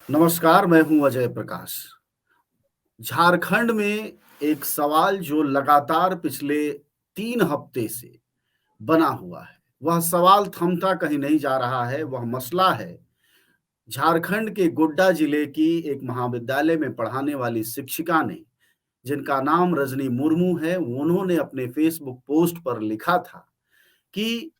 नमस्कार, मैं हूं अजय प्रकाश। झारखंड में एक सवाल जो लगातार पिछले 3 हफ्ते से बना हुआ है, वह सवाल थमता कहीं नहीं जा रहा है। वह मसला है झारखंड के गोड्डा जिले की एक महाविद्यालय में पढ़ाने वाली शिक्षिका ने, जिनका नाम रजनी मुर्मू है, उन्होंने अपने फेसबुक पोस्ट पर लिखा था कि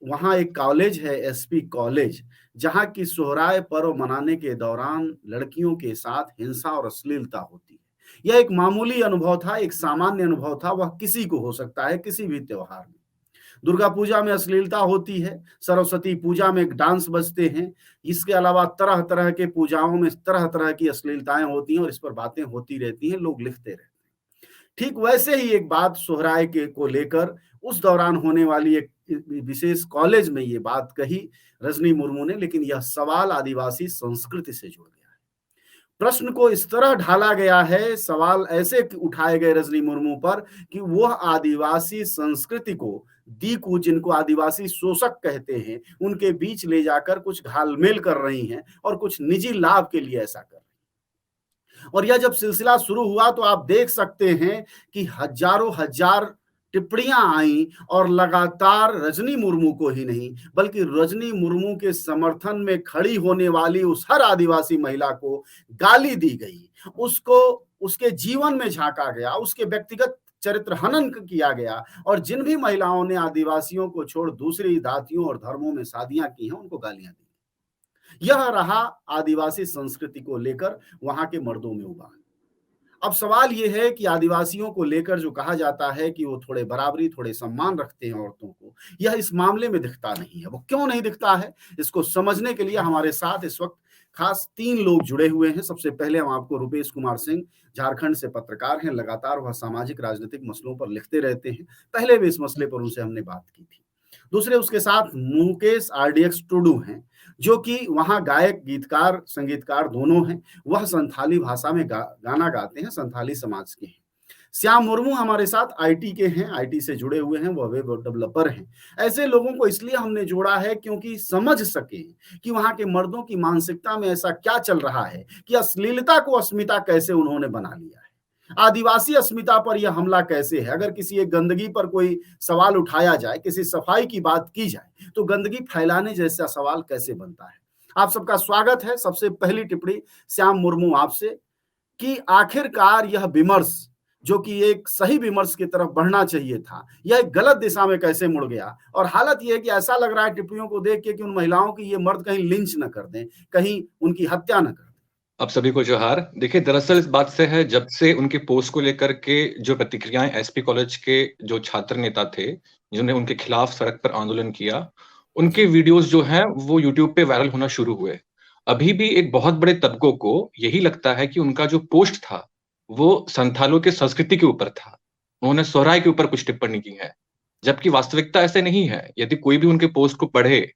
वहाँ एक कॉलेज है एसपी कॉलेज, जहाँ की सोहराय पर्व मनाने के दौरान लड़कियों के साथ हिंसा और अश्लीलता होती है। यह एक मामूली अनुभव था, एक सामान्य अनुभव था, वह किसी को हो सकता है, किसी भी त्योहार में। दुर्गा पूजा में अश्लीलता होती है, सरस्वती पूजा में डांस बजते हैं, इसके अलावा तरह-तरह के पूजाओं में तरह-तरह की अश्लीलताएँ होती हैं और इस पर बातें होती रहती हैं, लोग लिखते रहते हैं। ठीक वैसे ही एक बात सोहराय के को लेकर उस दौरान होने वाली एक विशेष कॉलेज में ये बात कही रजनी मुर्मू ने, लेकिन यह सवाल आदिवासी संस्कृति से जुड़ गया है। प्रश्न को इस तरह ढाला गया है, सवाल ऐसे उठाए गए रजनी मुर्मू पर कि वह आदिवासी संस्कृति को दीकू, जिनको आदिवासी शोषक कहते हैं, उनके बीच ले जाकर कुछ घालमेल कर रही हैं और कुछ निजी लाभ के लिए ऐसा कर रही हैं। और यह जब सिलसिला शुरू हुआ तो आप देख सकते हैं कि हजारों हजार टिप्पणियां आई और लगातार रजनी मुर्मू को ही नहीं बल्कि रजनी मुर्मू के समर्थन में खड़ी होने वाली उस हर आदिवासी महिला को गाली दी गई, उसको उसके जीवन में झांका गया, उसके व्यक्तिगत चरित्र हनन किया गया और जिन भी महिलाओं ने आदिवासियों को छोड़ दूसरी जातियों और धर्मों में शादियां की हैं उनको गालियां दी। यह रहा आदिवासी संस्कृति को लेकर वहां के मर्दों में उबाल। अब सवाल ये है कि आदिवासियों को लेकर जो कहा जाता है कि वो थोड़े बराबरी, थोड़े सम्मान रखते हैं औरतों को, यह इस मामले में दिखता नहीं है। वो क्यों नहीं दिखता है, इसको समझने के लिए हमारे साथ इस वक्त खास 3 लोग जुड़े हुए हैं। सबसे पहले हम आपको रुपेश कुमार सिंह, झारखंड से पत्रकार हैं, लगातार वह सामाजिक राजनीतिक मसलों पर लिखते रहते हैं। पहले भी इस मसले पर उनसे हमने बात की थी। दूसरे उसके साथ मुकेश आरडीएक्स टुडू हैं, जो कि वहाँ गायक, गीतकार, संगीतकार दोनों हैं। वह संथाली भाषा में गाना गाते हैं, संथाली समाज के हैं। श्याम मुर्मू हमारे साथ आईटी के हैं, आईटी से जुड़े हुए हैं, वह वेब डेवलपर हैं। ऐसे लोगों को इसलिए हमने जोड़ा है क्योंकि समझ सके कि वहाँ के मर्दों की मानसिकता में ऐसा क्या चल रहा है कि अश्लीलता को अस्मिता कैसे उन्होंने बना लिया है। आदिवासी अस्मिता पर यह हमला कैसे है। अगर किसी एक गंदगी पर कोई सवाल उठाया जाए, किसी सफाई की बात की जाए, तो गंदगी फैलाने जैसा सवाल कैसे बनता है। आप सबका स्वागत है। सबसे पहली टिप्पणी श्याम मुर्मू आपसे कि आखिरकार यह विमर्श, जो कि एक सही विमर्श की तरफ बढ़ना चाहिए था, यह एक गलत दिशा में कैसे मुड़ गया। और हालत यह है कि ऐसा लग रहा है टिप्पणियों को देख के कि उन महिलाओं की ये मर्द कहीं लिंच न कर दें, कहीं उनकी हत्या न कर दें। अब सभी को जोहार। देखिए, दरअसल इस बात से है, जब से उनके पोस्ट को लेकर के जो प्रतिक्रियाएं एसपी कॉलेज के जो छात्र नेता थे, जिन्होंने उनके खिलाफ सड़क पर आंदोलन किया, उनके वीडियोस जो हैं वो यूट्यूब पे वायरल होना शुरू हुए। अभी भी एक बहुत बड़े तबकों को यही लगता है कि उनका जो पोस्ट था वो संथालों के संस्कृति के ऊपर था, उन्होंने सोहराय के ऊपर कुछ टिप्पणी की है, जबकि वास्तविकता ऐसे नहीं है। यदि कोई भी उनके पोस्ट को पढ़े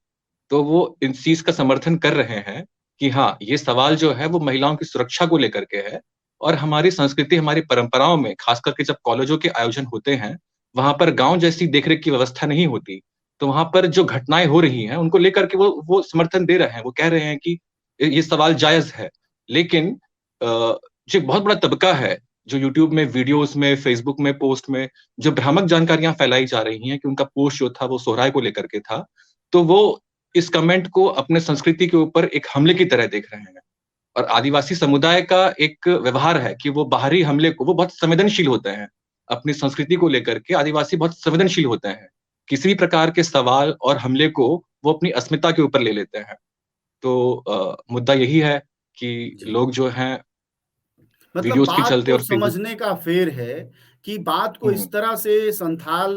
तो वो इस चीज का समर्थन कर रहे हैं कि हाँ, ये सवाल जो है वो महिलाओं की सुरक्षा को लेकर के है। और हमारी संस्कृति, हमारी परंपराओं में खास करके जब कॉलेजों के आयोजन होते हैं, वहां पर गांव जैसी देखरेख की व्यवस्था नहीं होती, तो वहां पर जो घटनाएं हो रही हैं उनको लेकर के वो समर्थन दे रहे हैं। वो कह रहे हैं कि ये सवाल जायज है। लेकिन जो बहुत बड़ा तबका है जो यूट्यूब में वीडियोस में, फेसबुक में पोस्ट में जो भ्रामक जानकारियां फैलाई जा रही हैं कि उनका पोस्ट जो था वो सोहराय को लेकर के था, तो वो इस कमेंट को अपने संस्कृति के ऊपर एक हमले की तरह देख रहे हैं। और आदिवासी समुदाय का एक व्यवहार है कि वो बाहरी हमले को वो बहुत संवेदनशील होते हैं। अपनी संस्कृति को लेकर के आदिवासी बहुत संवेदनशील होते हैं। किसी भी प्रकार के सवाल और हमले को वो अपनी अस्मिता के ऊपर ले लेते हैं। तो मुद्दा यही है कि लोग जो हैं मतलब वीडियोस के बात चलते को और समझने का फेर है कि बात को इस तरह से संथाल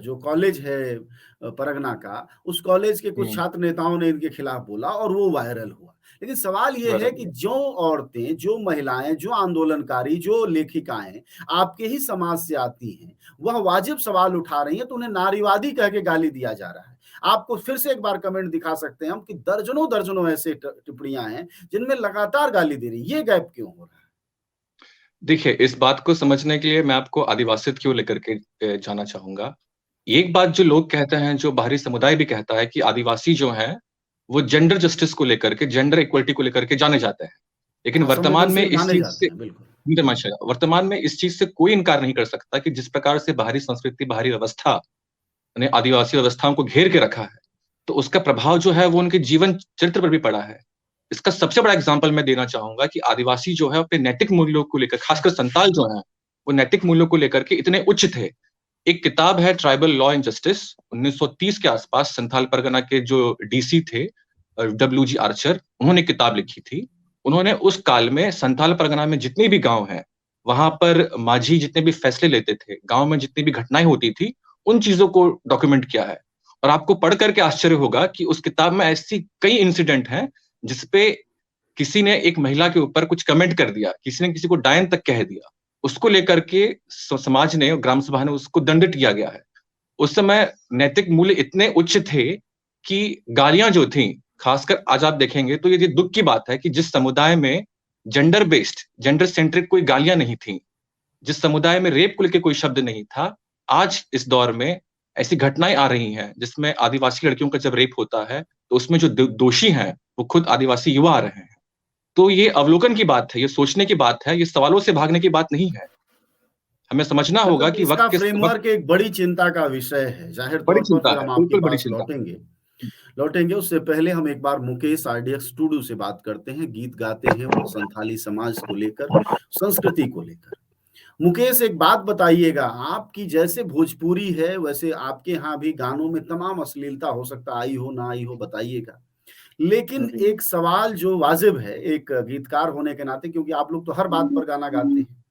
जो कॉलेज है परगना का, उस कॉलेज के कुछ छात्र नेताओं ने इनके खिलाफ बोला और वो वायरल हुआ। लेकिन सवाल ये है कि जो औरतें, जो महिलाएं, जो आंदोलनकारी, जो लेखिकाएं आपके ही समाज से आती हैं, वह वाजिब सवाल उठा रही हैं, तो उन्हें नारीवादी कह के गाली दिया जा रहा है। आपको फिर से एक बार कमेंट दिखा सकते हैं हम कि दर्जनों दर्जनों ऐसे टिप्पणियां हैं जिनमें लगातार गाली दे रही है। ये गैप क्यों हो रहा है? देखिए, इस बात को समझने के लिए मैं आपको आदिवासियत क्यों लेकर के जाना चाहूंगा। एक बात जो लोग कहते हैं, जो बाहरी समुदाय भी कहता है कि आदिवासी जो हैं वो जेंडर जस्टिस को लेकर के, जेंडर इक्वलिटी को लेकर के जाने जाते हैं। लेकिन वर्तमान में संवेदनशील इस माने चीज जाते से हैं, बिल्कुल। वर्तमान में इस चीज से कोई इनकार नहीं कर सकता कि जिस प्रकार से बाहरी संस्कृति, बाहरी व्यवस्था ने आदिवासी व्यवस्थाओं को घेर के रखा है, तो उसका प्रभाव जो है वो उनके जीवन चरित्र पर भी पड़ा है। इसका सबसे बड़ा एग्जाम्पल मैं देना चाहूंगा कि आदिवासी जो है अपने नैतिक मूल्यों को लेकर, खासकर संताल जो है वो नैतिक मूल्यों को लेकर के इतने उच्च थे। एक किताब है ट्राइबल लॉ एंड जस्टिस, 1930 के आसपास संथाल परगना के जो डीसी थे डब्ल्यू जी आर्चर, उन्होंने किताब लिखी थी। उन्होंने उस काल में संथाल परगना में जितने भी गांव हैं, वहां पर माझी जितने भी फैसले लेते थे, गांव में जितनी भी घटनाएं होती थी, उन चीजों को डॉक्यूमेंट किया है। और आपको पढ़ करके आश्चर्य होगा कि उस किताब में ऐसी कई इंसिडेंट हैं जिसपे किसी ने एक महिला के ऊपर कुछ कमेंट कर दिया, किसी ने किसी को डायन तक कह दिया, उसको लेकर के समाज ने, ग्राम सभा ने उसको दंडित किया गया है। उस समय नैतिक मूल्य इतने उच्च थे कि गालियां जो थी, खासकर आज आप देखेंगे तो ये दुख की बात है कि जिस समुदाय में जेंडर बेस्ड, जेंडर सेंट्रिक कोई गालियां नहीं थी, जिस समुदाय में रेप को लेकर कोई शब्द नहीं था, आज इस दौर में ऐसी घटनाएं आ रही हैं जिसमें आदिवासी लड़कियों का जब रेप होता है तो उसमें जो दोषी हैं वो खुद आदिवासी युवा आ रहे हैं। तो ये अवलोकन की बात है, ये सोचने की बात है, ये सवालों से भागने की बात नहीं है। हमें समझना होगा मतलब कि इसका वक्त फ्रेमवर्क एक बड़ी चिंता का विषय है, जाहिर बड़ी तौर पर चिंता फिर है, हम आपके बिल्कुल बड़ी पास चिंता। लौटेंगे। उससे पहले हम एक बार मुकेश आरडीएक्स टुडू से बात करते हैं। गीत गाते हैं वो संथाली समाज को लेकर, संस्कृति को लेकर। मुकेश, एक बात बताइएगा, आपकी जैसे भोजपुरी है वैसे आपके यहाँ भी गानों में तमाम अश्लीलता हो सकता, आई हो ना आई हो, बताइएगा। लेकिन एक सवाल जो वाजिब है एक गीतकार होने के नाते, क्योंकि आप लोग तो हर बात पर गाना गाते हैं,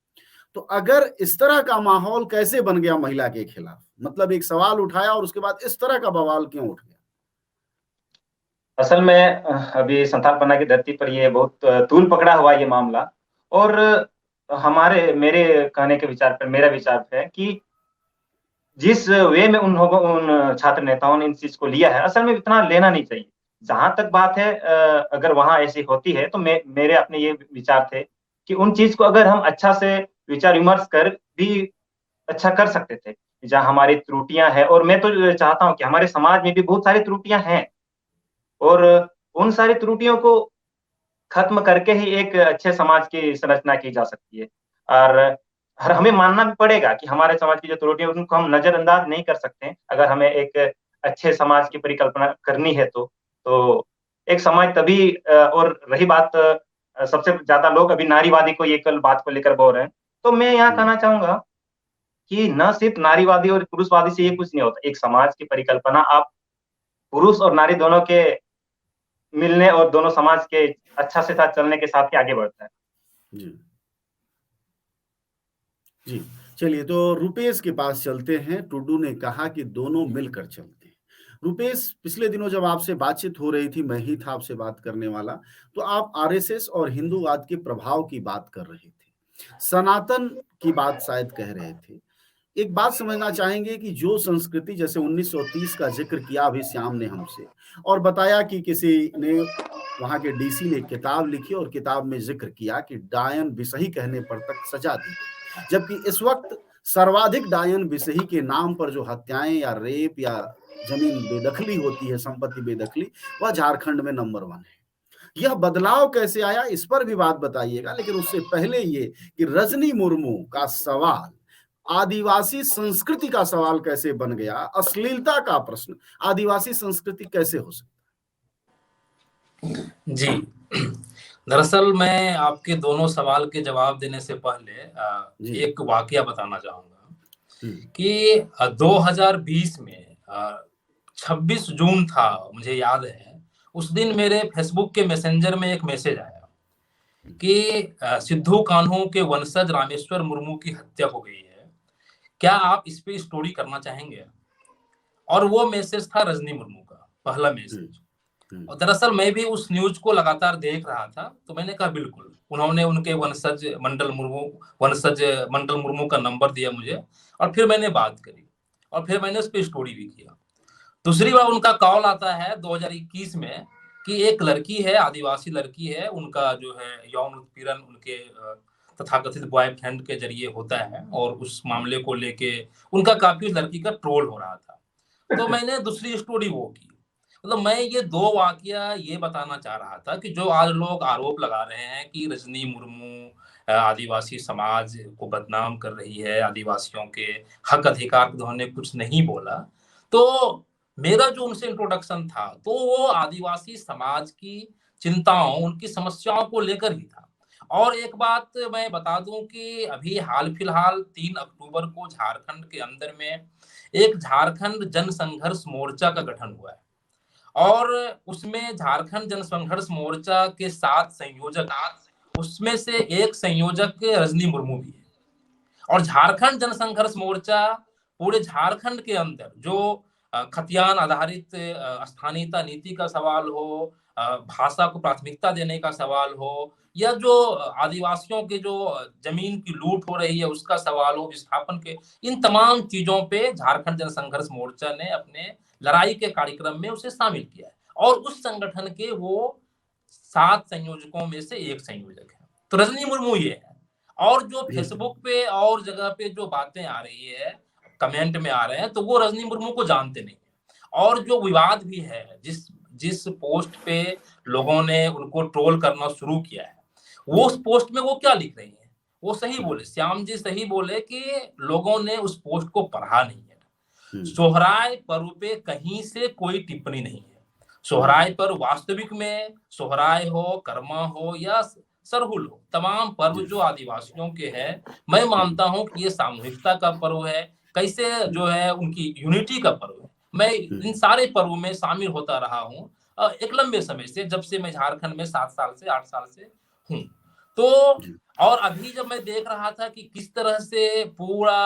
तो अगर इस तरह का माहौल कैसे बन गया महिला के खिलाफ? मतलब एक सवाल उठाया और उसके बाद इस तरह का बवाल क्यों उठ गया? असल में अभी संथाल पन्ना की धरती पर ये बहुत तूल पकड़ा हुआ ये मामला। और मेरे कहने के विचार पर, मेरा विचार है कि जिस वे में उन छात्र नेताओं ने इन चीज को लिया है, असल में इतना लेना नहीं चाहिए। जहां तक बात है, अगर वहां ऐसी होती है तो मेरे अपने ये विचार थे कि उन चीज को अगर हम अच्छा से विचार विमर्श कर भी अच्छा कर सकते थे। जहाँ हमारी त्रुटियां हैं, और मैं तो चाहता हूँ कि हमारे समाज में भी बहुत सारी त्रुटियां हैं, और उन सारी त्रुटियों को खत्म करके ही एक अच्छे समाज की संरचना की जा सकती है। और हमें मानना भी पड़ेगा कि हमारे समाज की जो त्रुटियां उनको हम नजरअंदाज नहीं कर सकते। अगर हमें एक अच्छे समाज की परिकल्पना करनी है तो एक समाज तभी और रही बात, सबसे ज्यादा लोग अभी नारीवादी को ये कल बात को लेकर बोल रहे हैं, तो मैं यहाँ कहना चाहूंगा कि न सिर्फ नारीवादी और पुरुषवादी से ये कुछ नहीं होता। एक समाज की परिकल्पना आप पुरुष और नारी दोनों के मिलने और दोनों समाज के अच्छा से साथ चलने के साथ ही आगे बढ़ता है। जी जी, चलिए तो रुपेश के पास चलते हैं। टुडू ने कहा कि दोनों मिलकर चलते हैं। रुपेश, पिछले दिनों जब आपसे बातचीत हो रही थी, मैं ही था आपसे बात करने वाला, तो आप आरएसएस और हिंदूवाद के प्रभाव की बात कर रहे थे, सनातन की बात शायद कह रहे थे। एक बात समझना चाहेंगे कि जो संस्कृति, जैसे 1930 का जिक्र किया अभी श्याम ने हमसे, और बताया कि किसी ने, वहां के डीसी ने किताब लिखी और किताब में जिक्र किया कि डायन बिसही कहने पर तक सजा दी गई, जबकि इस वक्त सर्वाधिक डायन बिसही के नाम पर जो हत्याएं या रेप या जमीन बेदखली होती है, संपत्ति बेदखली, वह झारखंड में नंबर 1 है। यह बदलाव कैसे आया, इस पर भी बात बताइएगा। लेकिन उससे पहले ये कि रजनी मुर्मू का सवाल आदिवासी संस्कृति का सवाल कैसे बन गया, अश्लीलता का प्रश्न, आदिवासी संस्कृति कैसे हो सकता? जी, दरअसल मैं आपके दोनों सवाल के जवाब देने से पहले एक वाकया बताना चाहूंगा कि 2020 में 26 जून था, मुझे याद है। उस दिन मेरे फेसबुक के मैसेंजर में एक मैसेज आया कि सिद्धू कान्हू के वंशज रामेश्वर मुर्मू की हत्या हो गई है, क्या आप इस पे स्टोरी करना चाहेंगे? और वो मैसेज था रजनी मुर्मू का पहला मैसेज। और दरअसल मैं भी उस न्यूज को लगातार देख रहा था, तो मैंने कहा बिल्कुल। उन्होंने उनके वंशज मंडल मुर्मू का नंबर दिया मुझे, और फिर मैंने बात करी और फिर मैंने उस पर स्टोरी भी किया। दूसरी बार उनका कॉल आता है 2021 में कि एक लड़की है, आदिवासी लड़की है, उनका जो है यौन उत्पीड़न उनके तथाकथित बॉयफ्रेंड के जरिए होता है, और उस मामले को लेके उनका काफी उस लड़की का ट्रोल हो रहा था। तो मैंने दूसरी स्टोरी वो की। मतलब मैं ये दो वाकया ये बताना चाह रहा था कि जो आज लोग आरोप लगा रहे हैं कि रजनी मुर्मू आदिवासी समाज को बदनाम कर रही है, आदिवासियों के हक अधिकार को उन्होंने कुछ नहीं बोला, तो मेरा जो उनसे इंट्रोडक्शन था तो वो आदिवासी समाज की चिंताओं, उनकी समस्याओं को लेकर ही था। और एक बात मैं बता दूं कि अभी हाल फिलहाल 3 अक्टूबर को झारखंड के अंदर में एक झारखंड जन संघर्ष मोर्चा का गठन हुआ है और उसमें झारखंड जन संघर्ष मोर्चा के 7 संयोजक, उसमें से एक संयोजक रजनी मुर्मू भी है। और झारखंड जन संघर्ष मोर्चा पूरे झारखंड के अंदर जो खतियान आधारित स्थानीयता नीति का सवाल हो, भाषा को प्राथमिकता देने का सवाल हो, या जो आदिवासियों के जो जमीन की लूट हो रही है उसका सवाल हो, विस्थापन के, इन तमाम चीजों पे झारखंड जन संघर्ष मोर्चा ने अपने लड़ाई के कार्यक्रम में उसे शामिल किया है और उस संगठन के वो 7 संयोजकों में से एक संयोजक है। तो रजनी मुर्मू ये है। और जो फेसबुक पे और जगह पे जो बातें आ रही है, कमेंट में आ रहे हैं, तो वो रजनी मुर्मू को जानते नहीं है। और जो विवाद भी है, जिस पोस्ट पे लोगों ने उनको ट्रोल करना शुरू किया है, वो उस पोस्ट में वो क्या लिख रही है, वो सही बोले, श्याम जी सही बोले कि लोगों ने उस पोस्ट को पढ़ा नहीं है। सोहराय पर्व पे कहीं से कोई टिप्पणी नहीं है। सोहराय पर वास्तविक में सोहराय हो, कर्मा हो या सरहुल हो, तमाम पर्व जो आदिवासियों के हैं, मैं मानता हूं कि ये सामूहिकता का पर्व है, कैसे जो है उनकी यूनिटी का पर्व है। मैं इन सारे पर्वों में शामिल होता रहा हूं एक लंबे समय से, जब से मैं झारखंड में 7 साल से 8 साल से हूं। तो और अभी जब मैं देख रहा था कि किस तरह से पूरा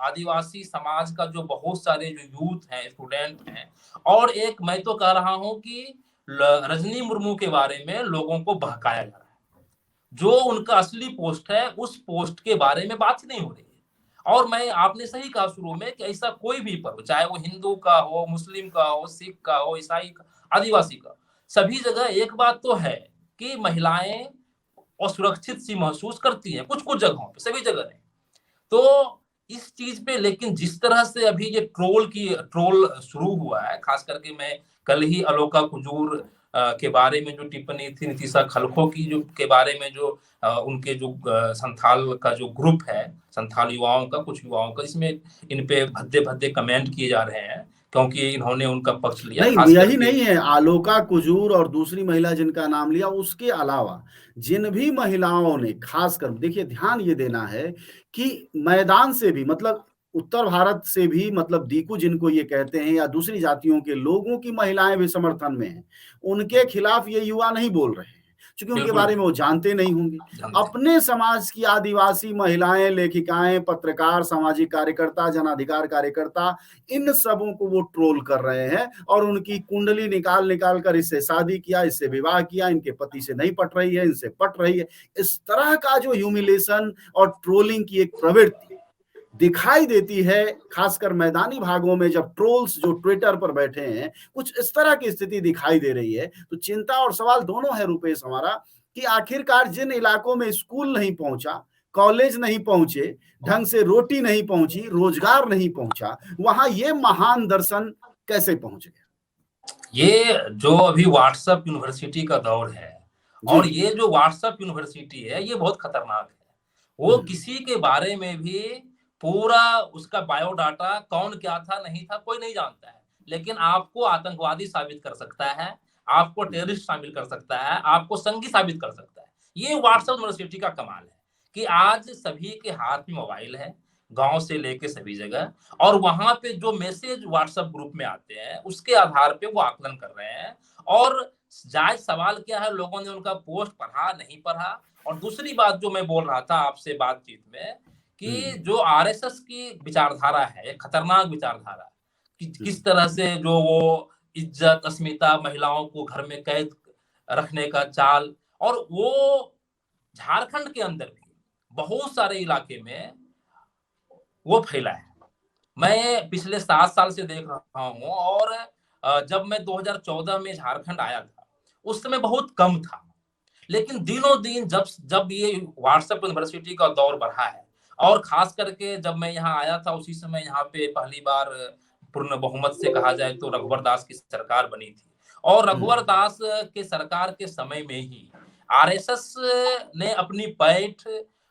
आदिवासी समाज का जो बहुत सारे जो यूथ हैं, स्टूडेंट हैं, और एक मैं तो कह रहा हूं कि रजनी मुर्मू के बारे में लोगों को बहकाया जा रहा है। जो उनका असली पोस्ट है उस पोस्ट के बारे में बात नहीं हो रही है। और मैं, आपने सही कहा शुरू में कि ऐसा कोई भी पर्व, चाहे वो हिंदू का हो, मुस्लिम का हो, सिख का हो, ईसाई का, आदिवासी का, सभी जगह एक बात तो है कि महिलाएं असुरक्षित सी महसूस करती हैं, कुछ कुछ जगहों पे, सभी जगह नहीं। तो इस चीज पे लेकिन जिस तरह से अभी ये ट्रोल शुरू हुआ है, खास करके मैं कल ही अलोका कुजूर के बारे में जो टिप्पणी थी, नितिशा खलखो की जो के बारे में जो उनके जो संथाल का जो ग्रुप है, संथाल युवाओं का, कुछ युवाओं का, इसमें इन पे भद्दे भद्दे कमेंट किए जा रहे हैं क्योंकि इन्होंने उनका पक्ष लिया। नहीं, यही नहीं है, आलोका कुजूर और दूसरी महिला जिनका नाम लिया, उसके अलावा जिन भी महिलाओं ने, खासकर देखिए ध्यान ये देना है कि मैदान से भी, मतलब उत्तर भारत से भी, मतलब दीकू जिनको ये कहते हैं, या दूसरी जातियों के लोगों की महिलाएं भी समर्थन में हैं, उनके खिलाफ ये युवा नहीं बोल रहे हैं क्योंकि उनके बारे में वो जानते नहीं होंगे। अपने समाज की आदिवासी महिलाएं, लेखिकाएं, पत्रकार, सामाजिक कार्यकर्ता, जन अधिकार कार्यकर्ता, इन सबों को वो ट्रोल कर रहे हैं और उनकी कुंडली निकाल कर इससे शादी किया, इससे विवाह किया, इनके पति से नहीं पट रही है, इनसे पट रही है। इस तरह का जो ह्यूमिलेशन और ट्रोलिंग की एक प्रवृत्ति दिखाई देती है, खासकर मैदानी भागों में जब ट्रोल्स जो ट्विटर पर बैठे हैं, कुछ इस तरह की स्थिति दिखाई दे रही है। तो चिंता और सवाल दोनों है रुपेश हमारा, कि आखिरकार जिन इलाकों में स्कूल नहीं पहुंचा, कॉलेज नहीं पहुंचे, ढंग से रोटी नहीं पहुंची, रोजगार नहीं पहुंचा, वहां ये महान दर्शन कैसे पहुंच गया? ये जो अभी व्हाट्सएप यूनिवर्सिटी का दौर है, और ये जो व्हाट्सएप यूनिवर्सिटी है, ये बहुत खतरनाक है। वो किसी के बारे में भी पूरा उसका बायोडाटा, कौन क्या था नहीं था कोई नहीं जानता है, लेकिन आपको आतंकवादी साबित कर सकता है, आपको टेररिस्ट शामिल कर सकता है, आपको संगी साबित कर सकता है। ये व्हाट्सएप यूनिवर्सिटी का कमाल है कि आज सभी के हाथ में मोबाइल है, गांव से लेके सभी जगह, और वहां पे जो मैसेज व्हाट्सएप ग्रुप में आते हैं उसके आधार पे वो आकलन कर रहे हैं। और जायज सवाल क्या है, लोगों ने उनका पोस्ट पढ़ा नहीं पढ़ा। और दूसरी बात जो मैं बोल रहा था आपसे बातचीत में, कि जो आरएसएस की विचारधारा है, एक खतरनाक विचारधारा, किस तरह से जो वो इज्जत, अस्मिता, महिलाओं को घर में कैद रखने का चाल, और वो झारखंड के अंदर भी बहुत सारे इलाके में वो फैला है। मैं पिछले 7 साल से देख रहा हूं, और जब मैं 2014 में झारखंड आया था उस समय बहुत कम था, लेकिन दिनों दिन जब ये व्हाट्सएप यूनिवर्सिटी का दौर बढ़ा है, और खास करके जब मैं यहाँ आया था उसी समय यहाँ पे पहली बार पूर्ण बहुमत से कहा जाए तो रघुवर दास की सरकार बनी थी, और रघुवर दास के सरकार के समय में ही आरएसएस ने अपनी पैठ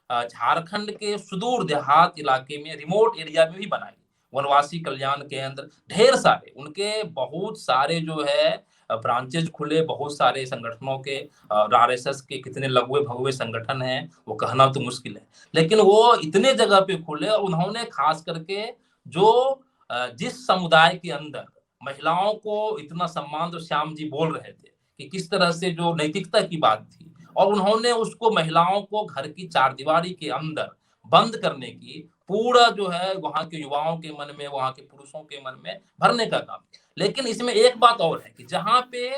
झारखंड के सुदूर देहात इलाके में, रिमोट एरिया में भी बनाई। वनवासी कल्याण केंद्र, ढेर सारे उनके बहुत सारे जो है ब्रांचेज खुले, बहुत सारे संगठनों के, आरएसएस के कितने लघुए भगवे संगठन हैं वो कहना तो मुश्किल है, लेकिन वो इतने जगह पे खुले। उन्होंने खास करके जो जिस समुदाय के अंदर महिलाओं को इतना सम्मान, तो श्याम जी बोल रहे थे कि किस तरह से जो नैतिकता की बात थी, और उन्होंने उसको महिलाओं को घर की चारदीवारी के अंदर बंद करने की पूरा जो है वहां के युवाओं के मन में, वहां के पुरुषों के मन में भरने का काम। लेकिन इसमें एक बात और है कि जहां पे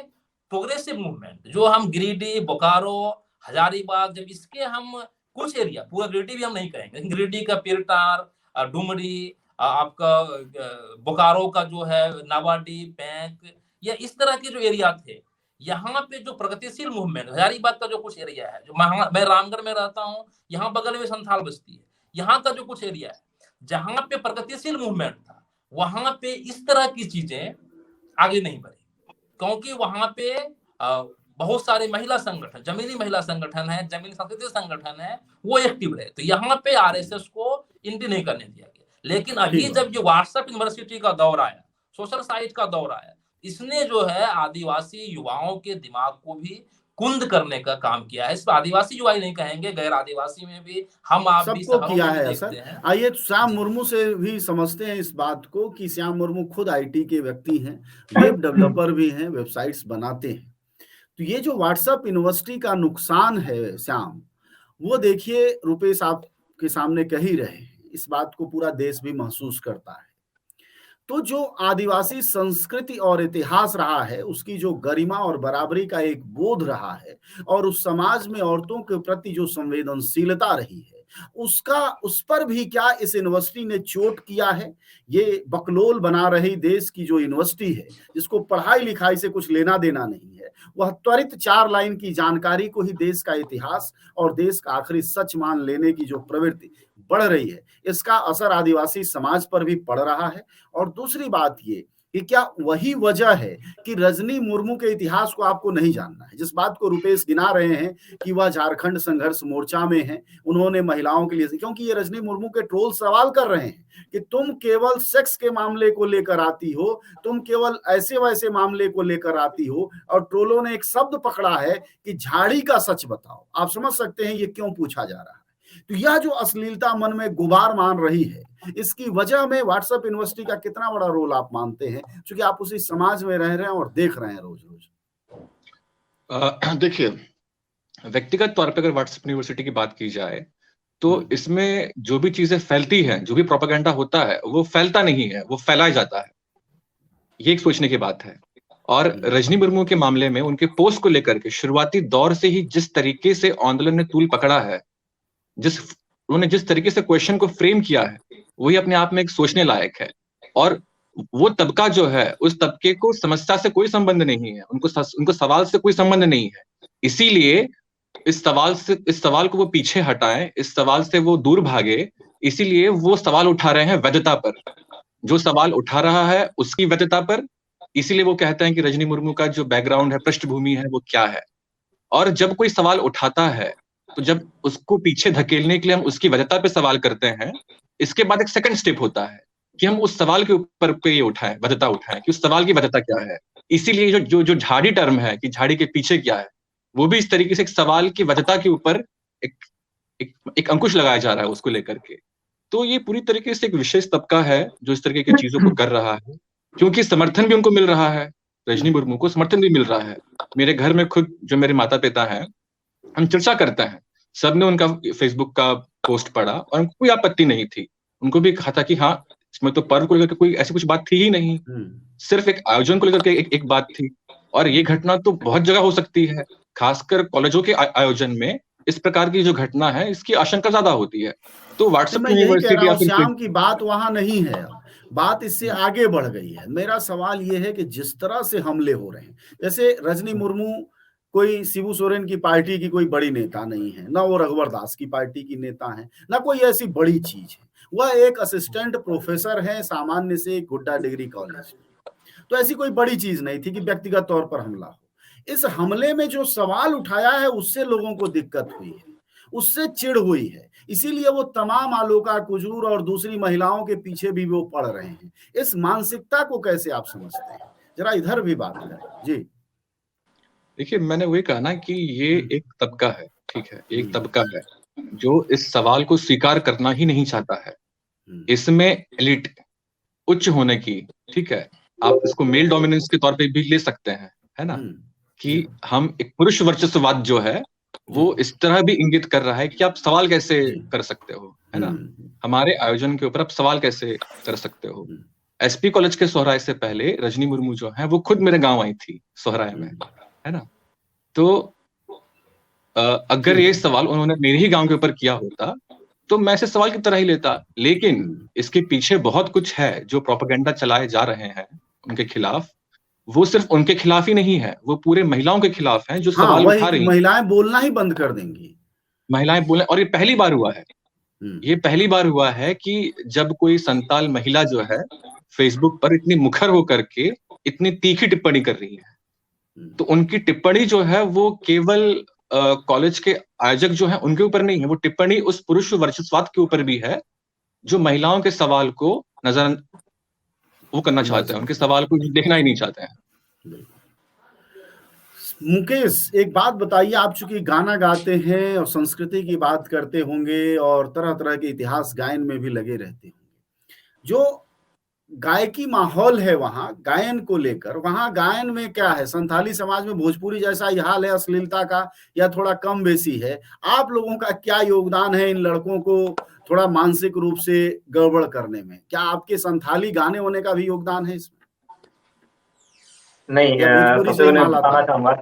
प्रोग्रेसिव मूवमेंट, जो हम गिरिडीह, बोकारो, हजारीबाग, जब इसके हम कुछ एरिया, पूरा गिरिडीह भी हम नहीं कहेंगे, गिरिडीह का पिरटार, डुमरी, आपका बोकारो का जो है नावाडी, पैंक, या इस तरह के जो एरिया थे, यहाँ पे जो प्रगतिशील मूवमेंट, हजारीबाग का जो कुछ एरिया है, जो मैं रामगढ़ में रहता हूँ, यहाँ बगल में संथाल बस्ती है, यहाँ का जो कुछ एरिया है जहाँ पे प्रगतिशील मूवमेंट था, वहां पे इस तरह की चीजें आगे नहीं बढ़ी, क्योंकि वहां पे बहुत सारे महिला संगठन, जमीनी महिला संगठन है, जमीनी सांस्कृतिक संगठन है, वो एक्टिव रहे। तो यहाँ पे आरएसएस को एंट्री नहीं करने दिया गया। लेकिन अभी जब जो व्हाट्सएप यूनिवर्सिटी का दौर आया, सोशल साइट का दौर आया, इसने जो है आदिवासी युवाओं के दिमाग को भी कुंद करने का काम किया है। इस पर आदिवासी युवा ही नहीं कहेंगे, गैर आदिवासी में भी हम आप भी सबको किया है सर। आइए श्याम मुर्मू से भी समझते हैं इस बात को कि श्याम मुर्मू खुद आईटी के व्यक्ति हैं, वेब डेवलपर भी हैं, वेबसाइट्स बनाते हैं। तो ये जो व्हाट्सएप यूनिवर्सिटी का नुकसान है श्याम, वो देखिए रुपेश आपके सामने कह ही रहे हैं, इस बात को पूरा देश भी महसूस करता है। तो जो आदिवासी संस्कृति और इतिहास रहा है, उसकी जो गरिमा और बराबरी का एक बोध रहा है, और उस समाज में औरतों के प्रति जो संवेदनशीलता रही है, उस पर भी क्या इस यूनिवर्सिटी ने चोट किया है? ये बकलोल बना रही देश की जो यूनिवर्सिटी है, जिसको पढ़ाई लिखाई से कुछ लेना देना नहीं है, वह त्वरित 4 लाइन की जानकारी को ही देश का इतिहास और देश का आखिरी सच मान लेने की जो प्रवृत्ति बढ़ रही है, इसका असर आदिवासी समाज पर भी पड़ रहा है। और दूसरी बात ये कि क्या वही वजह है कि रजनी मुर्मू के इतिहास को आपको नहीं जानना है? जिस बात को रुपेश गिना रहे हैं कि वह झारखंड संघर्ष मोर्चा में है, उन्होंने महिलाओं के लिए, क्योंकि ये रजनी मुर्मू के ट्रोल सवाल कर रहे हैं कि तुम केवल सेक्स के मामले को लेकर आती हो, तुम केवल ऐसे वैसे मामले को लेकर आती हो, और ट्रोलों ने एक शब्द पकड़ा है कि झाड़ी का सच बताओ। आप समझ सकते हैं ये क्यों पूछा जा रहा है। तो यह जो अश्लीलता मन में गुबार मान रही है, इसकी वजह में व्हाट्सएप यूनिवर्सिटी का कितना बड़ा रोल आप मानते हैं, क्योंकि आप उसी समाज में रह रहे हैं और देख रहे हैं रोज रोज? देखिए, व्यक्तिगत तौर पर अगर व्हाट्सएप यूनिवर्सिटी की बात की जाए तो इसमें जो भी चीजें फैलती हैं, जो भी प्रोपेगेंडा होता है, वो फैलता नहीं है, वो फैलाया जाता है। ये एक सोचने की बात है। और रजनी मुर्मू के मामले में उनके पोस्ट को लेकर के शुरुआती दौर से ही जिस तरीके से आंदोलन ने तूल पकड़ा है, उन्होंने जिस तरीके से क्वेश्चन को फ्रेम किया है, वही अपने आप में एक सोचने लायक है। और वो तबका जो है, उस तबके को समस्या से कोई संबंध नहीं है, उनको सवाल से कोई संबंध नहीं है। इसीलिए इस सवाल को वो पीछे हटाएं, इस सवाल से वो दूर भागे, इसीलिए वो सवाल उठा रहे हैं वैधता पर। जो सवाल उठा रहा है उसकी वैधता पर, इसीलिए वो कहते हैं कि रजनी मुर्मू का जो बैकग्राउंड है, पृष्ठभूमि है, वो क्या है। और जब कोई सवाल उठाता है तो जब उसको पीछे धकेलने के लिए हम उसकी वैधता पे सवाल करते हैं, इसके बाद एक सेकंड स्टेप होता है कि हम उस सवाल के ऊपर पे ये उठाएं, वैधता उठाएं कि उस सवाल की वैधता क्या है। इसीलिए जो झाड़ी टर्म है कि झाड़ी के पीछे क्या है, वो भी इस तरीके से एक सवाल की वैधता के ऊपर एक अंकुश लगाया जा रहा है उसको लेकर के। तो ये पूरी तरीके से एक विशेष तबका है जो इस तरीके की चीजों को कर रहा है, क्योंकि समर्थन भी उनको मिल रहा है, रजनी मुर्मू को समर्थन भी मिल रहा है। मेरे घर में खुद जो मेरे माता पिता हैं, हम चर्चा करते हैं, सबने उनका फेसबुक का पोस्ट पढ़ा और उनको कोई आपत्ति नहीं थी। उनको भी कहा था कि हाँ, इसमें तो पर्व को लेकर कोई ऐसी कुछ बात थी ही नहीं, सिर्फ एक आयोजन को लेकर के एक बात थी। और ये घटना तो बहुत जगह हो सकती है, खासकर कॉलेजों के आयोजन में इस प्रकार की जो घटना है, इसकी आशंका ज्यादा होती है। तो व्हाट्सएप यूनिवर्सिटी श्याम की बात वहां नहीं है, बात इससे आगे बढ़ गई है। मेरा सवाल ये है कि जिस तरह से हमले हो रहे हैं, जैसे रजनी मुर्मू कोई शिबू सोरेन की पार्टी की कोई बड़ी नेता नहीं है, ना वो रघुवर दास की पार्टी की नेता है, ना कोई ऐसी बड़ी चीज है। वह एक असिस्टेंट प्रोफेसर है सामान्य से गुड्डा डिग्री कॉलेज में। तो ऐसी कोई बड़ी चीज नहीं थी कि व्यक्तिगत तौर पर हमला हो। इस हमले में जो सवाल उठाया है उससे लोगों को दिक्कत हुई है, उससे चिढ़ हुई है, इसीलिए वो तमाम आलोका कुजूर और दूसरी महिलाओं के पीछे भी वो पड़ रहे हैं। इस मानसिकता को कैसे आप समझते हैं, जरा इधर भी बात करें। जी देखिए, मैंने वही कहा ना कि ये एक तबका है, ठीक है, एक तबका है जो इस सवाल को स्वीकार करना ही नहीं चाहता है। इसमें एलिट, उच्च होने की, ठीक है, आप इसको मेल डोमिनेंस के तौर पे भी ले सकते हैं, है ना, कि हम एक पुरुष वर्चस्ववाद जो है वो इस तरह भी इंगित कर रहा है कि आप सवाल कैसे कर सकते हो, है ना, हमारे आयोजन के ऊपर आप सवाल कैसे कर सकते हो। एसपी कॉलेज के सोहराय से पहले रजनी मुर्मू जो है वो खुद मेरे गांव आई थी सोहराय में, है ना। तो अगर ये सवाल उन्होंने मेरे ही गांव के ऊपर किया होता तो मैं इसे सवाल की तरह ही लेता, लेकिन इसके पीछे बहुत कुछ है जो प्रोपेगेंडा चलाए जा रहे हैं उनके खिलाफ। वो सिर्फ उनके खिलाफ ही नहीं है, वो पूरे महिलाओं के खिलाफ हैं जो सवाल उठा रही हैं। महिलाएं बोलना ही बंद कर देंगी, महिलाएं बोलने, और ये पहली बार हुआ है, ये पहली बार हुआ है कि जब कोई संताल महिला जो है फेसबुक पर इतनी मुखर होकर के इतनी तीखी टिप्पणी कर रही है। तो उनकी टिप्पणी जो है वो केवल कॉलेज के आयोजक जो है उनके ऊपर नहीं है, वो टिप्पणी उस पुरुष वर्चस्ववाद के ऊपर भी है जो महिलाओं के सवाल को नजर वो करना चाहते हैं, उनके सवाल को देखना ही नहीं चाहते हैं। मुकेश, एक बात बताइए, आप चूंकि गाना गाते हैं और संस्कृति की बात करते होंगे और तरह तरह के इतिहास गायन में भी लगे रहते होंगे, जो गायकी माहौल है वहां गायन को लेकर, वहां गायन में क्या है? संथाली समाज में भोजपुरी जैसा ही हाल है अश्लीलता का, या थोड़ा कम बेसी है? आप लोगों का क्या योगदान है इन लड़कों को थोड़ा मानसिक रूप से गड़बड़ करने में? क्या आपके संथाली गाने होने का भी योगदान है इसमें? नहीं, सबसे मैं बताना चाहूंगा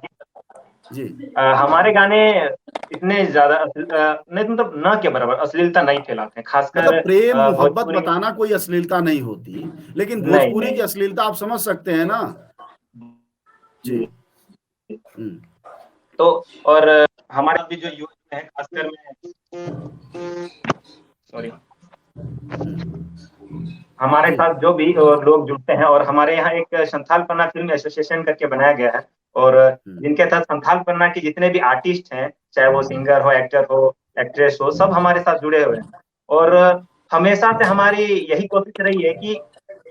जी, हमारे गाने इतने ज्यादा नहीं, मतलब न के बराबर अश्लीलता नहीं फैलाते हैं, खासकर मतलब प्रेम मोहब्बत बताना कोई अश्लीलता नहीं होती, लेकिन भोजपुरी की अश्लीलता आप समझ सकते हैं ना जी। तो और हमारे भी जो युवा है, खासकर में सॉरी, हमारे साथ जो भी लोग जुड़ते हैं, और हमारे यहाँ एक संथाल पन्ना फिल्म एसोसिएशन करके बनाया गया है, और जिनके तहत संथाल पन्ना के जितने भी आर्टिस्ट हैं, चाहे वो सिंगर हो, एक्टर हो, एक्ट्रेस हो, सब हमारे साथ जुड़े हुए हैं। और हमेशा से हमारी यही कोशिश रही है कि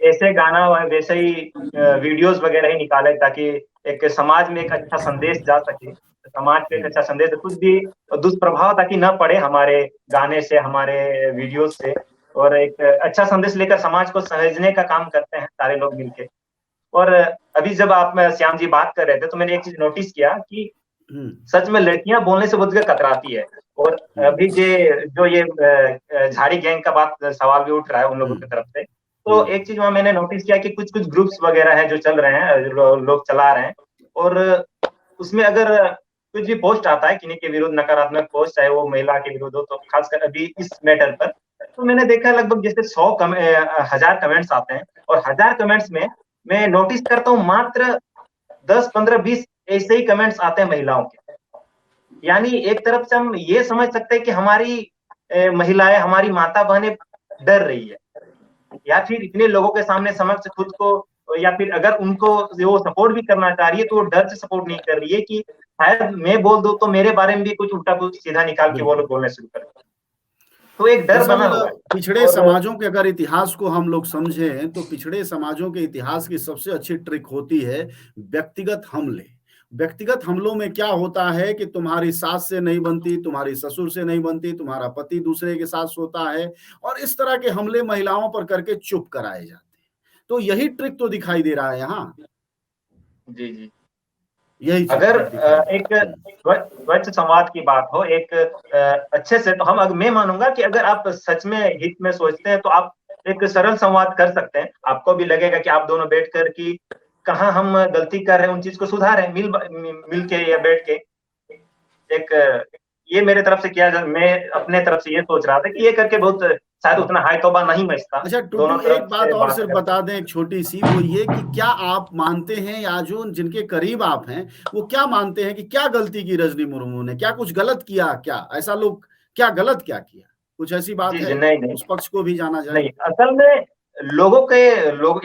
ऐसे गाना वैसे ही वीडियोस वगैरह ही निकाले, ताकि एक समाज में एक अच्छा संदेश जा सके, समाज पे एक अच्छा संदेश, कुछ भी दुष्प्रभाव ताकि न पड़े हमारे गाने से, हमारे वीडियोस से, और एक अच्छा संदेश लेकर समाज को सहेजने का काम करते हैं सारे लोग मिलके। और अभी जब आप श्याम जी बात कर रहे थे तो मैंने एक चीज नोटिस किया कि सच में लड़कियां बोलने से बहुत कतराती है। और अभी जो ये झाड़ी गैंग का बात सवाल भी उठ रहा है उन लोगों की तरफ से, तो एक चीज वहां मैंने नोटिस किया कि कुछ कुछ ग्रुप्स वगैरह है जो चल रहे हैं, लोग चला रहे हैं, और उसमें अगर कुछ भी पोस्ट आता है किन्हीं के विरुद्ध, नकारात्मक पोस्ट, चाहे वो महिला के विरुद्ध हो, तो खासकर अभी इस मैटर पर, तो मैंने देखा लगभग जैसे 1000 कमेंट्स आते हैं, और 1000 कमेंट्स में मैं नोटिस करता हूँ मात्र 10, 15, 20 ऐसे ही कमेंट्स आते हैं महिलाओं के। यानी एक तरफ से हम ये समझ सकते हैं कि हमारी महिलाएं, हमारी माता बहनें डर रही है, या फिर इतने लोगों के सामने समक्ष खुद को, या फिर अगर उनको वो सपोर्ट भी करना चाह रही है तो वो डर से सपोर्ट नहीं कर रही है कि शायद मैं बोल दूं तो मेरे बारे में भी कुछ उल्टा कुछ सीधा निकाल के वो लोग बोलने शुरू करें। तो एक डर बना हुआ है। पिछड़े समाजों के अगर इतिहास को हम लोग समझें तो पिछड़े समाजों के इतिहास की सबसे अच्छी ट्रिक होती है व्यक्तिगत हमले। व्यक्तिगत हमलों में क्या होता है कि तुम्हारी सास से नहीं बनती, तुम्हारी ससुर से नहीं बनती, तुम्हारा पति दूसरे के साथ सोता है, और इस तरह के हमले महिलाओं पर करके चुप कराए जाते हैं। तो यही ट्रिक तो दिखाई दे रहा है यहाँ। जी जी, यही अगर एक स्वच्छ संवाद की बात हो एक अच्छे से, तो मैं मानूंगा कि अगर आप सच में हित में सोचते हैं तो आप एक सरल संवाद कर सकते हैं। आपको भी लगेगा कि आप दोनों बैठकर कि कहाँ हम गलती कर रहे हैं, उन चीज को सुधारें, मिल के या बैठ के एक ये मेरे तरफ से किया मैं अपने तरफ से ये सोच रहा था कि ये करके बहुत शायद उतना हाय तौबा नहीं मचता। अच्छा टुड्डू, एक बात और सिर्फ बता दें, एक छोटी सी, वो ये कि क्या आप मानते हैं, या जो जिनके करीब आप हैं वो क्या मानते हैं कि क्या गलती की रजनी मुर्मू ने, क्या कुछ गलत किया, क्या ऐसा लोग क्या गलत क्या किया, कुछ ऐसी बात जी, है? नहीं, उस पक्ष को भी जाना जाए। नहीं, असल में लोग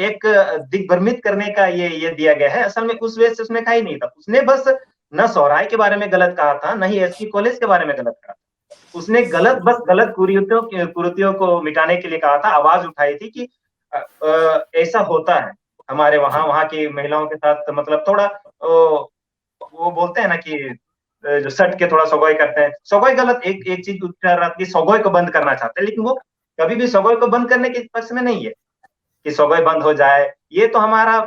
एक दिग्भ्रमित करने का ये दिया गया है। असल में उस वजह से उसने कहा ही नहीं था। उसने बस न सौराय के बारे में गलत कहा था, न ही एसपी कॉलेज के बारे में गलत कहा था। उसने बस गलत कुरीतियों को मिटाने के लिए कहा था, आवाज उठाई थी कि ऐसा होता है हमारे वहां की महिलाओं के साथ, मतलब थोड़ा वो बोलते हैं ना कि जो सट के थोड़ा सगोई करते हैं। सगोई गलत, एक चीज कर रहा था कि सगोई को बंद करना चाहते हैं, लेकिन वो कभी भी सगोई को बंद करने के पक्ष में नहीं है कि सगोई बंद हो जाए। ये तो हमारा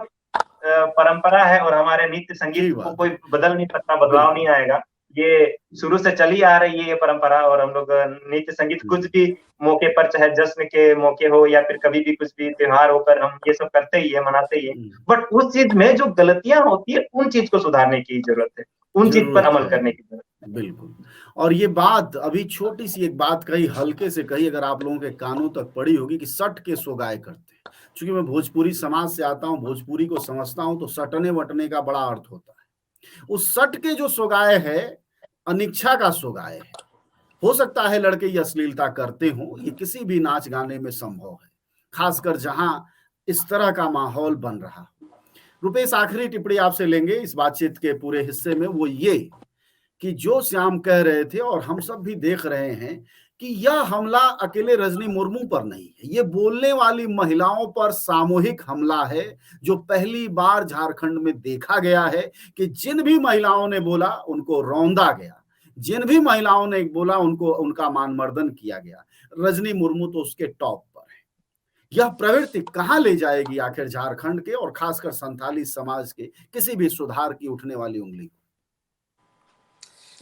परंपरा है और हमारे नृत्य संगीत को कोई बदल नहीं सकता, बदलाव नहीं आएगा। ये शुरू से चली आ रही है ये परंपरा, और हम लोग नृत्य संगीत कुछ भी मौके पर, चाहे जश्न के मौके हो या फिर कभी भी कुछ भी त्योहार होकर, हम ये सब करते ही है, मनाते ही है। बट उस चीज में जो गलतियां होती है उन चीज को सुधारने की जरूरत है, उन चीज पर अमल करने की जरूरत है। बिल्कुल। और ये बात अभी छोटी सी एक बात कही, हल्के से कही, अगर आप लोगों के कानों तक पड़ी होगी कि सट के सोगाए करते हैं। चूंकि मैं भोजपुरी समाज से आता हूं, भोजपुरी को समझता हूं, तो सटने वटने का बड़ा अर्थ होता है। उस सट के जो सोगाए है अनिच्छा का सोगाए है। हो सकता है लड़के ये अश्लीलता करते हो, ये किसी भी नाच गाने में संभव है, खासकर जहां इस तरह का माहौल बन रहा। रुपेश, आखिरी टिप्पणी आपसे लेंगे इस बातचीत के पूरे हिस्से में, वो ये कि जो श्याम कह रहे थे और हम सब भी देख रहे हैं कि यह हमला अकेले रजनी मुर्मू पर नहीं है, ये बोलने वाली महिलाओं पर सामूहिक हमला है, जो पहली बार झारखंड में देखा गया है कि जिन भी महिलाओं ने बोला उनको रौंदा गया, जिन भी महिलाओं ने बोला उनको उनका मानमर्दन किया गया। रजनी मुर्मू तो उसके टॉप पर है। यह प्रवृत्ति कहां ले जाएगी आखिर झारखंड के और खासकर संथाली समाज के किसी भी सुधार की उठने वाली उंगली को?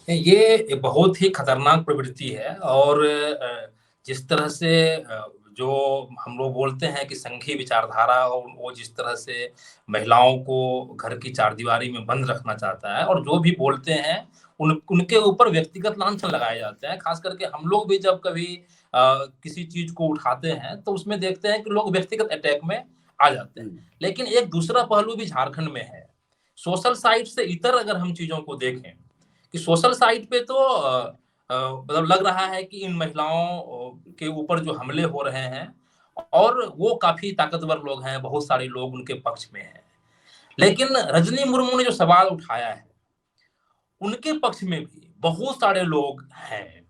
ये बहुत ही खतरनाक प्रवृत्ति है। और जिस तरह से जो हम लोग बोलते हैं कि संघीय विचारधारा, और वो जिस तरह से महिलाओं को घर की चारदीवारी में बंद रखना चाहता है, और जो भी बोलते हैं उनके ऊपर व्यक्तिगत लांछन लगाए जाते हैं। खास करके हम लोग भी जब कभी किसी चीज को उठाते हैं तो उसमें देखते हैं कि लोग व्यक्तिगत अटैक में आ जाते हैं। लेकिन एक दूसरा पहलू भी झारखंड में है। सोशल साइट से इतर अगर हम चीजों को देखें कि सोशल साइट पे तो मतलब लग रहा है कि इन महिलाओं के ऊपर जो हमले हो रहे हैं, और वो काफी ताकतवर लोग हैं, बहुत सारे लोग उनके पक्ष में हैं। लेकिन रजनी मुर्मू ने जो सवाल उठाया है उनके पक्ष में भी बहुत सारे लोग हैं,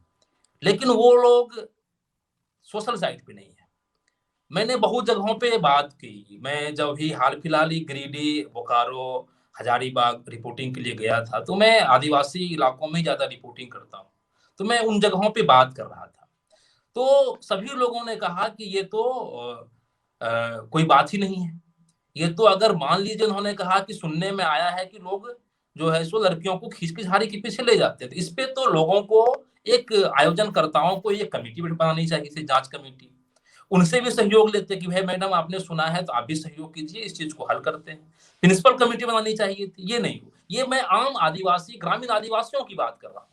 लेकिन वो लोग सोशल साइट पे नहीं है। मैंने बहुत जगहों पे बात की। मैं जब भी हाल फिलहाल ही गिरिडीह, बोकारो, हजारीबाग रिपोर्टिंग के लिए गया था, तो मैं आदिवासी इलाकों में ज्यादा रिपोर्टिंग करता हूँ, तो मैं उन जगहों पे बात कर रहा था। तो सभी लोगों ने कहा कि ये तो कोई बात ही नहीं है। ये तो अगर मान लीजिए उन्होंने कहा कि सुनने में आया है कि लोग जो है सो लड़कियों को खींच के झाड़ी के पीछे ले जाते हैं, तो इस पे तो लोगों को, एक आयोजनकर्ताओं को ये कमेटी बनानी चाहिए, जांच कमेटी। उनसे भी सहयोग लेते कि भाई मैडम आपने सुना है तो आप भी सहयोग कीजिए, इस चीज को हल करते हैं। प्रिंसिपल कमेटी बनानी चाहिए थी, ये नहीं। ये मैं आम आदिवासी, ग्रामीण आदिवासियों की बात कर रहा हूँ,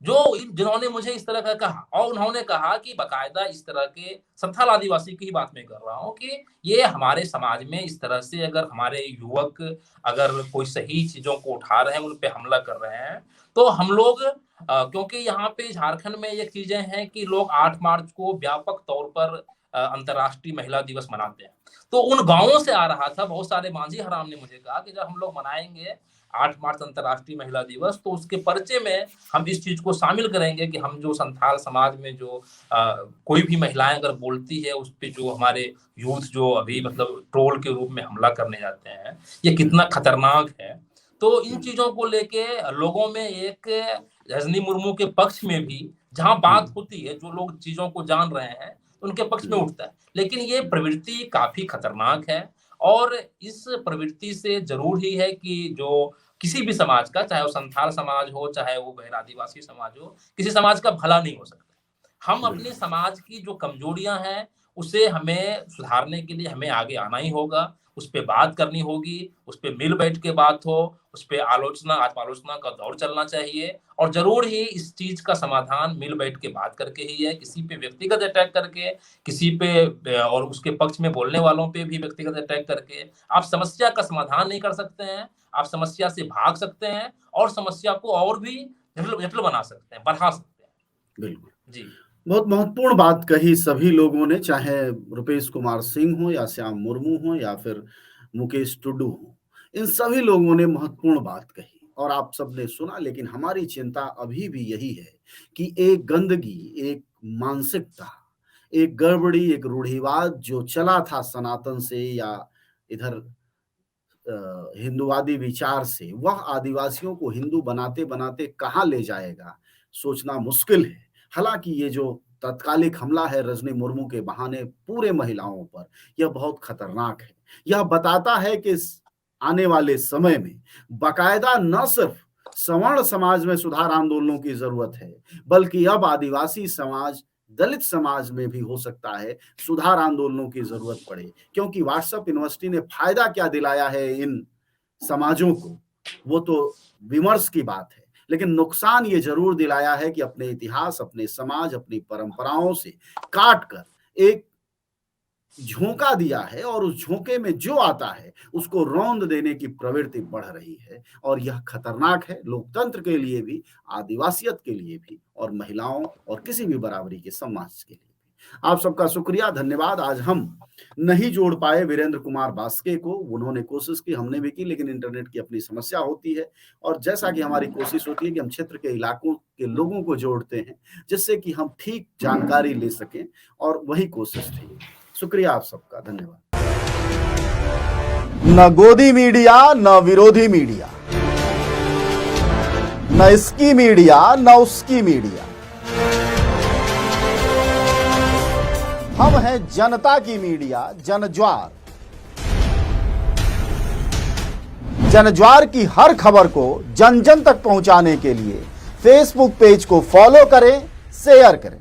जो जिन्होंने मुझे इस तरह का कहा। और उन्होंने कहा कि बकायदा इस तरह के संथाल आदिवासी की बात मैं कर रहा हूँ कि ये हमारे समाज में इस तरह से अगर हमारे युवक अगर कोई सही चीजों को उठा रहे हैं, उन पे हमला कर रहे हैं, तो हम लोग क्योंकि यहाँ पे झारखंड में ये चीजें हैं कि लोग 8 मार्च को व्यापक तौर पर अंतर्राष्ट्रीय महिला दिवस मनाते हैं। तो उन गांवों से आ रहा था, बहुत सारे मांझी हराम ने मुझे कहा कि जब हम लोग मनाएंगे 8 मार्च अंतर्राष्ट्रीय महिला दिवस, तो उसके पर्चे में हम इस चीज को शामिल करेंगे कि हम जो संथाल समाज में जो कोई भी महिलाएं अगर बोलती है, उस पे जो हमारे यूथ जो अभी मतलब ट्रोल के रूप में हमला करने जाते हैं, ये कितना खतरनाक है। तो इन चीजों को लेके लोगों में एक रजनी मुर्मू के पक्ष में भी जहां बात होती है, जो लोग चीजों को जान रहे हैं उनके पक्ष में उठता है। लेकिन ये प्रवृत्ति काफी खतरनाक है, और इस प्रवृत्ति से जरूर ही है कि जो किसी भी समाज का, चाहे वो संथाल समाज हो, चाहे वो गैर आदिवासी समाज हो, किसी समाज का भला नहीं हो सकता। हम अपने समाज की जो कमजोरियां हैं उसे हमें सुधारने के लिए हमें आगे आना ही होगा, उस पे बात करनी होगी, उस पे मिल बैठ के बात हो, उस पे आत्मालोचना का दौर चलना चाहिए और ज़रूर ही इस चीज़ का समाधान मिल बैठ के बात करके ही है। किसी पे व्यक्तिगत अटैक करके, किसी पे और उसके पक्ष में बोलने वालों पे भी व्यक्तिगत अटैक करके आप समस्या का समाधान नहीं कर सकते हैं। आप समस्या से भाग सकते हैं और समस्या को और भी जटिल बना सकते हैं, बढ़ा सकते हैं। बिल्कुल जी। बहुत महत्वपूर्ण बात कही सभी लोगों ने, चाहे रुपेश कुमार सिंह हो या श्याम मुर्मू हो या फिर मुकेश टुडू हो, इन सभी लोगों ने महत्वपूर्ण बात कही और आप सबने सुना। लेकिन हमारी चिंता अभी भी यही है कि एक गंदगी, एक मानसिकता, एक गड़बड़ी, एक रूढ़िवाद जो चला था सनातन से या इधर हिंदुवादी विचार से, वह आदिवासियों को हिंदू बनाते बनाते कहाँ ले जाएगा, सोचना मुश्किल है। हालांकि ये जो तत्कालिक हमला है रजनी मुर्मू के बहाने पूरे महिलाओं पर, यह बहुत खतरनाक है। यह बताता है कि आने वाले समय में बाकायदा न सिर्फ सवर्ण समाज में सुधार आंदोलनों की जरूरत है, बल्कि अब आदिवासी समाज, दलित समाज में भी हो सकता है सुधार आंदोलनों की जरूरत पड़े। क्योंकि व्हाट्सएप यूनिवर्सिटी ने फायदा क्या दिलाया है इन समाजों को, वो तो विमर्श की बात है, लेकिन नुकसान ये जरूर दिलाया है कि अपने इतिहास, अपने समाज, अपनी परंपराओं से काट कर एक झोंका दिया है और उस झोंके में जो आता है उसको रौंद देने की प्रवृत्ति बढ़ रही है और यह खतरनाक है लोकतंत्र के लिए भी, आदिवासियत के लिए भी और महिलाओं और किसी भी बराबरी के समाज के लिए भी। आप सबका शुक्रिया, धन्यवाद। आज हम नहीं जोड़ पाए वीरेंद्र कुमार बास्के को, उन्होंने कोशिश की, हमने भी की, लेकिन इंटरनेट की अपनी समस्या होती है और जैसा कि हमारी कोशिश होती है कि हम क्षेत्र के इलाकों के लोगों को जोड़ते हैं जिससे कि हम ठीक जानकारी ले सकें, और वही कोशिश थी। शुक्रिया आप सबका, धन्यवाद। न गोदी मीडिया न विरोधी मीडिया, न इसकी मीडिया न उसकी मीडिया, हम हैं जनता की मीडिया, जनज्वार। जनज्वार की हर खबर को जन जन तक पहुंचाने के लिए फेसबुक पेज को फॉलो करें, शेयर करें।